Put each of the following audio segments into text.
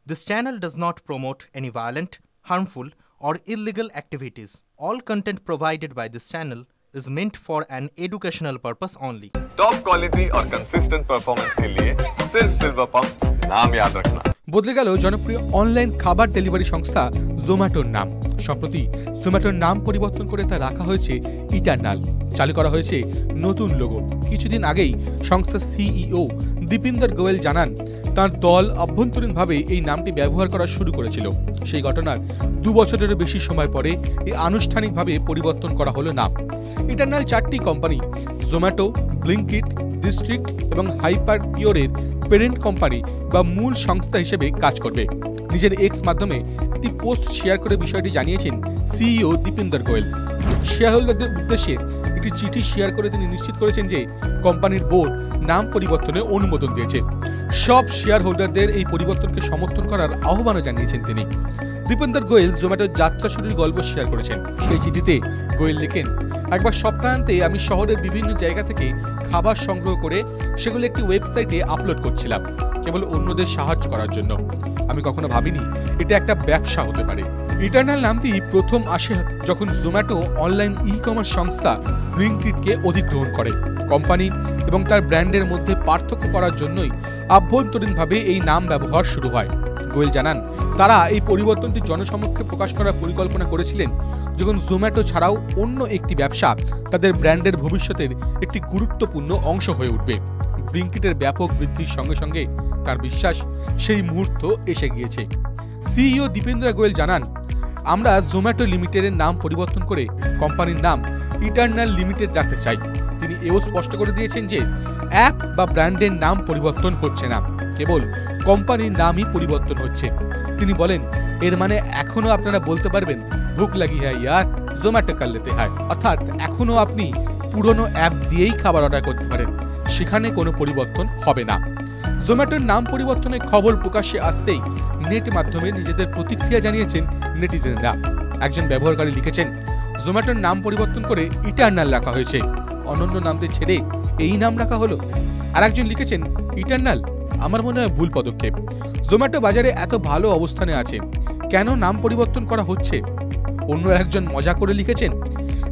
This channel does not promote any violent, harmful, or illegal activities. All content provided by this channel is meant for an educational purpose only. Top quality और consistent performance के लिए सिर्फ silver pump नाम याद रखना। বদলে গেল জনপ্রিয় অনলাইন খাবার ডেলিভারি সংস্থা জোম্যাটোর নাম। সম্প্রতি জোম্যাটোর নাম পরিবর্তন করে তা রাখা হয়েছে ইটারনাল। চালু করা হয়েছে নতুন লোগো। কিছুদিন আগেই সংস্থার সিইও দীপিন্দর গোয়েল জানান, তার দল অভ্যন্তরীণভাবে এই নামটি ব্যবহার করা শুরু করেছিল। সেই ঘটনার 2 বছরেরও বেশি সময় পরে এই আনুষ্ঠানিকভাবে পরিবর্তন করা হলো নাম। ইটারনাল 4টি কোম্পানি জোম্যাটো, ব্লিঙ্কিট, ডিস্ট্রিক্ট এবং হাইপার পিওরের প্যারেন্ট কোম্পানি বা মূল সংস্থা হিসেবে কাজ করবে। নিজের এক্স মাধ্যমে একটি পোস্ট শেয়ার করে বিষয়টি জানিয়েছেন সিইও দীপিন্দর গোয়েল। শেয়ারহোল্ডারদের উদ্দেশ্যে একটি চিঠি শেয়ার করে তিনি নিশ্চিত করেছেন যে কোম্পানির বোর্ড নাম পরিবর্তনে অনুমোদন দিয়েছে। সব শেয়ার হোল্ডারদের এই পরিবর্তনকে সমর্থন করার আহ্বানও জানিয়েছেন তিনি। দীপিন্দর গোয়েল জোম্যাটোর যাত্রা শুরুর গল্প শেয়ার করেছেন। সেই চিঠিতে গোয়েল লেখেন, একবার সপ্তাহান্তে আমি শহরের বিভিন্ন জায়গা থেকে খাবার সংগ্রহ করে সেগুলো একটি ওয়েবসাইটে আপলোড করছিলাম, কেবল অন্যদের সাহায্য করার জন্য। আমি কখনো ভাবিনি এটা একটা ব্যবসা হতে পারে। ইটারনাল নামটি প্রথম আসে যখন জোম্যাটো অনলাইন ই-কমার্স সংস্থা ব্লিঙ্কিটকে অধিগ্রহণ করে। কোম্পানি এবং তার ব্র্যান্ডের মধ্যে পার্থক্য করার জন্যই আভ্যন্তরীণভাবে এই নাম ব্যবহার শুরু হয়। গোয়েল জানান, তারা এই পরিবর্তনটি জনসমক্ষে প্রকাশ করার পরিকল্পনা করেছিলেন যখন জোম্যাটো ছাড়াও অন্য একটি ব্যবসা তাদের ব্র্যান্ডের ভবিষ্যতের একটি গুরুত্বপূর্ণ অংশ হয়ে উঠবে। ব্লিঙ্কিটের ব্যাপক বৃদ্ধির সঙ্গে সঙ্গে তার বিশ্বাস সেই মুহূর্ত এসে গিয়েছে। সিইও দীপেন্দ্র গোয়েল জানান, আমরা জোম্যাটো লিমিটেডের নাম পরিবর্তন করে কোম্পানির নাম ইটারনাল লিমিটেড রাখতে চাই। তিনি এও স্পষ্ট করে দিয়েছেন যে অ্যাপ বা ব্র্যান্ডের নাম পরিবর্তন হচ্ছে না, কেবল কোম্পানির নামই পরিবর্তন হচ্ছে। তিনি বলেন, এর মানে এখনো আপনারা বলতে পারবেন ভুক লাগি হ্যায় ইয়ার জোম্যাটো কর লেতে হ্যায়, অর্থাৎ এখনো আপনি পুরনো অ্যাপ দিয়েই খাবার অর্ডার করতে পারেন, সেখানে কোনো পরিবর্তন হবে না। জোম্যাটোর নাম পরিবর্তনের খবর প্রকাশ্যে আসতেই নেট মাধ্যমে নিজেদের প্রতিক্রিয়া জানিয়েছেন নেটিজেনরা। একজন ব্যবহারকারী লিখেছেন, জোম্যাটোর নাম পরিবর্তন করে ইটারনাল রাখা হয়েছে, অনন্য নামটি ছেড়ে এই নাম রাখা হলো। আর একজন লিখেছেন, ইটারনাল আমার মনে হয় ভুল পদক্ষেপ। জোম্যাটো বাজারে এত ভালো অবস্থানে আছে, কেন নাম পরিবর্তন করা হচ্ছে? অন্য একজন মজা করে লিখেছেন,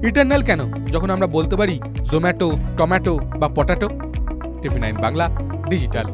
ইটারনাল কেন যখন আমরা বলতে পারি জোম্যাটো, টমেটো বা পটাটো। টিভি9 বাংলা ডিজিটাল।